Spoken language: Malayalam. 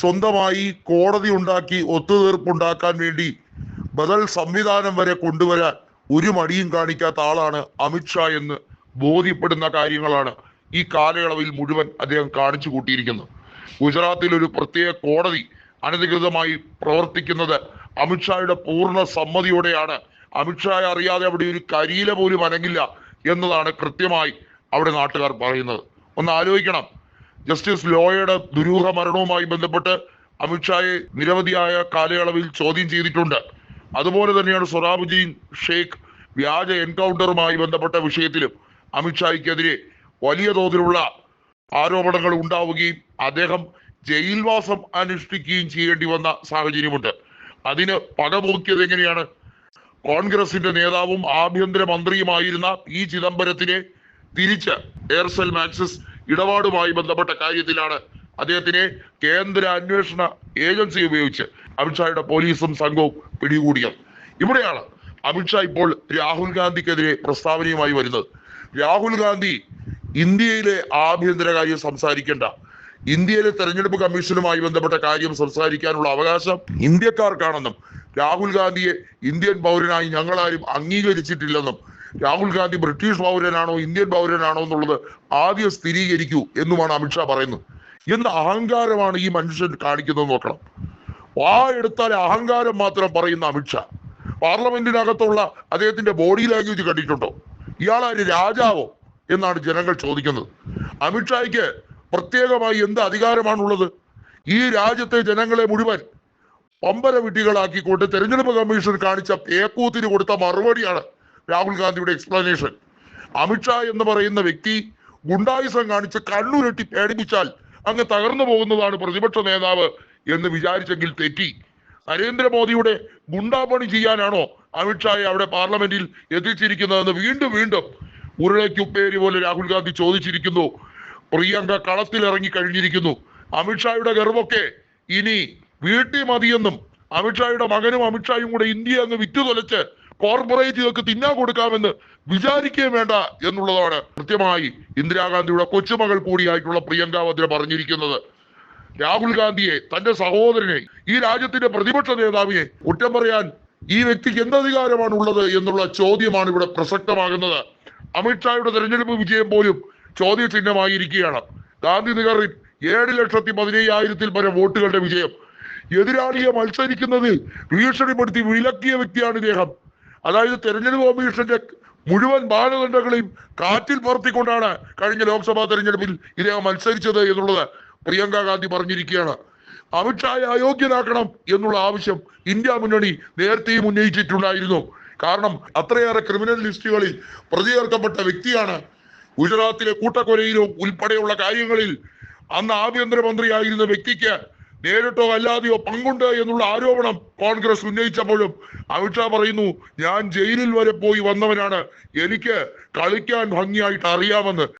സ്വന്തമായി കോടതി ഉണ്ടാക്കി ഒത്തുതീർപ്പുണ്ടാക്കാൻ വേണ്ടി ബദൽ സംവിധാനം വരെ കൊണ്ടുവരാൻ ഒരു മടിയും കാണിക്കാത്ത ആളാണ് അമിത്ഷാ എന്ന് ബോധ്യപ്പെടുന്ന കാര്യങ്ങളാണ് ഈ കാലയളവിൽ മുഴുവൻ അദ്ദേഹം കാണിച്ചു കൂട്ടിയിരിക്കുന്നത്. ഗുജറാത്തിൽ ഒരു പ്രത്യേക കോടതി അനധികൃതമായി പ്രവർത്തിക്കുന്നത് അമിത്ഷായുടെ പൂർണ്ണ സമ്മതിയോടെയാണ്. അമിത്ഷായെ അറിയാതെ അവിടെ ഒരു കരിയില പോലും അനങ്ങില്ല എന്നതാണ് കൃത്യമായി അവിടെ നാട്ടുകാർ പറയുന്നത്. ഒന്ന് ആലോചിക്കണം, ജസ്റ്റിസ് ലോയയുടെ ദുരൂഹ മരണവുമായി ബന്ധപ്പെട്ട് അമിത്ഷായെ നിരവധിയായ കാലയളവിൽ ചോദ്യം ചെയ്തിട്ടുണ്ട്. അതുപോലെ തന്നെയാണ് സൊറാബുദ്ദീൻ ഷെയ്ഖ് വ്യാജ എൻകൗണ്ടറുമായി ബന്ധപ്പെട്ട വിഷയത്തിലും അമിത്ഷായ്ക്കെതിരെ വലിയ തോതിലുള്ള ആരോപണങ്ങൾ ഉണ്ടാവുകയും അദ്ദേഹം ജയിൽവാസം അനുഷ്ഠിക്കുകയും ചെയ്യേണ്ടി വന്ന സാഹചര്യമുണ്ട്. അതിന് പകപോക്കിയത് എങ്ങനെയാണ്? കോൺഗ്രസിന്റെ നേതാവും ആഭ്യന്തര മന്ത്രിയുമായിരുന്ന പി ചിദംബരത്തിനെ തിരിച്ച് എയർസെൽ മാക്സിസ് ഇടപാടുമായി ബന്ധപ്പെട്ട കാര്യത്തിലാണ് അദ്ദേഹത്തിനെ കേന്ദ്ര അന്വേഷണ ഏജൻസി ഉപയോഗിച്ച് അമിത്ഷായുടെ പോലീസും സംഘവും പിടികൂടിയത്. ഇവിടെയാണ് അമിത്ഷാ ഇപ്പോൾ രാഹുൽ ഗാന്ധിക്കെതിരെ പ്രസ്താവനയുമായി വരുന്നത്. രാഹുൽ ഗാന്ധി ഇന്ത്യയിലെ ആഭ്യന്തര കാര്യം സംസാരിക്കേണ്ട, ഇന്ത്യയിലെ തെരഞ്ഞെടുപ്പ് കമ്മീഷനുമായി ബന്ധപ്പെട്ട കാര്യം സംസാരിക്കാനുള്ള അവകാശം ഇന്ത്യക്കാർക്കാണെന്നും രാഹുൽ ഗാന്ധിയെ ഇന്ത്യൻ പൗരനായി ഞങ്ങളാരും അംഗീകരിച്ചിട്ടില്ലെന്നും രാഹുൽ ഗാന്ധി ബ്രിട്ടീഷ് പൗരനാണോ ഇന്ത്യൻ പൗരനാണോ എന്നുള്ളത് ആദ്യം സ്ഥിരീകരിക്കൂ എന്നുമാണ് അമിത്ഷാ പറയുന്നത്. എന്ത് അഹങ്കാരമാണ് ഈ മനുഷ്യൻ കാണിക്കുന്നത് നോക്കണം. എടുത്താൽ അഹങ്കാരം മാത്രം പറയുന്ന അമിത്ഷാ പാർലമെന്റിനകത്തുള്ള അദ്ദേഹത്തിന്റെ ബോഡി ലാംഗ്വേജ് കണ്ടിട്ടുണ്ടോ? ഇയാളാര് രാജാവോ എന്നാണ് ജനങ്ങൾ ചോദിക്കുന്നത്. അമിത്ഷായ്ക്ക് പ്രത്യേകമായി എന്ത് അധികാരമാണുള്ളത്? ഈ രാജ്യത്തെ ജനങ്ങളെ മുഴുവൻ പമ്പര വിട്ടികളാക്കിക്കൊണ്ട് തെരഞ്ഞെടുപ്പ് കമ്മീഷൻ കാണിച്ച തേക്കൂത്തിന് കൊടുത്ത മറുപടിയാണ് രാഹുൽ ഗാന്ധിയുടെ എക്സ്പ്ലനേഷൻ. അമിത്ഷാ എന്ന് പറയുന്ന വ്യക്തി ഗുണ്ടായുസം കാണിച്ച് കണ്ണുരുട്ടി പേടിപ്പിച്ചാൽ അങ്ങ് തകർന്നു പോകുന്നതാണ് പ്രതിപക്ഷ നേതാവ് എന്ന് വിചാരിച്ചെങ്കിൽ തെറ്റി. നരേന്ദ്രമോദിയുടെ ഗുണ്ടാപണി ചെയ്യാനാണോ അമിത്ഷായെ അവിടെ പാർലമെന്റിൽ എത്തിച്ചിരിക്കുന്നതെന്ന് വീണ്ടും വീണ്ടും ഉരുളയ്ക്കുപ്പേരി പോലെ രാഹുൽ ഗാന്ധി ചോദിച്ചിരിക്കുന്നു. പ്രിയങ്ക കളത്തിലിറങ്ങി കഴിഞ്ഞിരിക്കുന്നു. അമിത്ഷായുടെ ഗർവൊക്കെ ഇനി വീട്ടിൽ മതിയെന്നും അമിത്ഷായുടെ മകനും അമിത്ഷായും കൂടെ ഇന്ത്യ അങ്ങ് വിറ്റുതൊലച്ച് കോർപ്പറേറ്റുകൾക്ക് തിന്നാൻ കൊടുക്കാമെന്ന് വിചാരിക്കുകയും വേണ്ട എന്നുള്ളതാണ് കൃത്യമായി ഇന്ദിരാഗാന്ധിയുടെ കൊച്ചുമകൾ കൂടിയായിട്ടുള്ള പ്രിയങ്ക വദ്ര പറഞ്ഞിരിക്കുന്നത്. രാഹുൽ ഗാന്ധിയെ, തന്റെ സഹോദരനെ, ഈ രാജ്യത്തിന്റെ പ്രതിപക്ഷ നേതാവിനെ കുറ്റം പറയാൻ ഈ വ്യക്തിക്ക് എന്തധികാരമാണ് ഉള്ളത് എന്നുള്ള ചോദ്യമാണ് ഇവിടെ പ്രസക്തമാകുന്നത്. അമിത്ഷായുടെ തെരഞ്ഞെടുപ്പ് വിജയം പോലും ചോദ്യചിഹ്നമായിരിക്കുകയാണ്. ഗാന്ധിനഗറിൽ 7,15,000 പരം വോട്ടുകളുടെ വിജയം. എതിരാളിയെ മത്സരിക്കുന്നതിൽ ഭീഷണിപ്പെടുത്തി വിലക്കിയ വ്യക്തിയാണ് ഇദ്ദേഹം. അതായത് തെരഞ്ഞെടുപ്പ് കമ്മീഷന്റെ മുഴുവൻ മാനദണ്ഡങ്ങളെയും കാറ്റിൽ പറത്തിക്കൊണ്ടാണ് കഴിഞ്ഞ ലോക്സഭാ തെരഞ്ഞെടുപ്പിൽ ഇദ്ദേഹം മത്സരിച്ചത് എന്നുള്ളത് പ്രിയങ്ക ഗാന്ധി പറഞ്ഞിരിക്കുകയാണ്. അമിത്ഷായെ അയോഗ്യനാക്കണം എന്നുള്ള ആവശ്യം ഇന്ത്യ മുന്നണി നേരത്തെയും ഉന്നയിച്ചിട്ടുണ്ടായിരുന്നു. കാരണം അത്രയേറെ ക്രിമിനൽ ലിസ്റ്റുകളിൽ പ്രതി ചേർക്കപ്പെട്ട വ്യക്തിയാണ്. ഗുജറാത്തിലെ കൂട്ടക്കൊലയിലും ഉൾപ്പെടെയുള്ള കാര്യങ്ങളിൽ അന്ന് ആഭ്യന്തരമന്ത്രിയായിരുന്ന വ്യക്തിക്ക് നേരിട്ടോ അല്ലാതെയോ പങ്കുണ്ട് എന്നുള്ള ആരോപണം കോൺഗ്രസ് ഉന്നയിച്ചപ്പോഴും അമിത്ഷാ പറയുന്നു, ഞാൻ ജയിലിൽ വരെ പോയി വന്നവനാണ്, എനിക്ക് കളിക്കാൻ ഭംഗിയായിട്ട് അറിയാമെന്ന്.